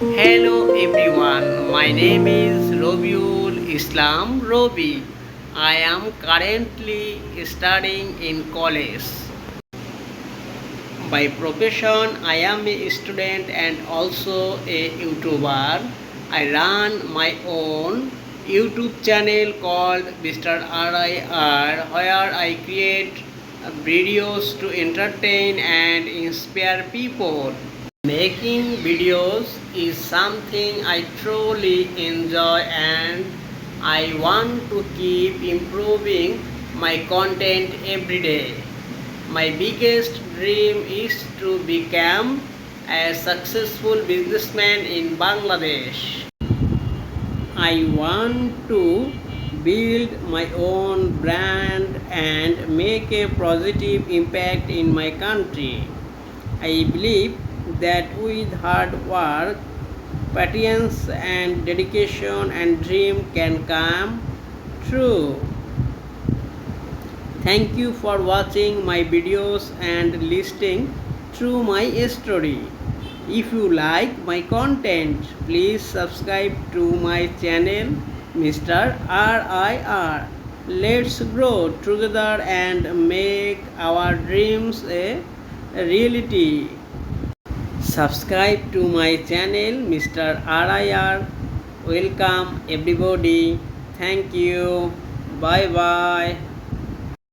Hello everyone, my name is Robiul Islam Robi. I am currently studying in college. By profession, I am a student and also a YouTuber. I run my own YouTube channel called Mr. RIR where I create videos to entertain and inspire people. Making videos is something I truly enjoy and I want to keep improving my content every day. My biggest dream is to become a successful businessman in Bangladesh. I want to build my own brand and make a positive impact in my country. I believe that with hard work, patience, and dedication, and dream can come true. Thank you for watching my videos and listening through my story. If you like my content, please subscribe to my channel Mr. RIR. Let's grow together and make our dreams a reality. Subscribe to my channel Mr. RIR. Welcome everybody. Thank you. Bye bye.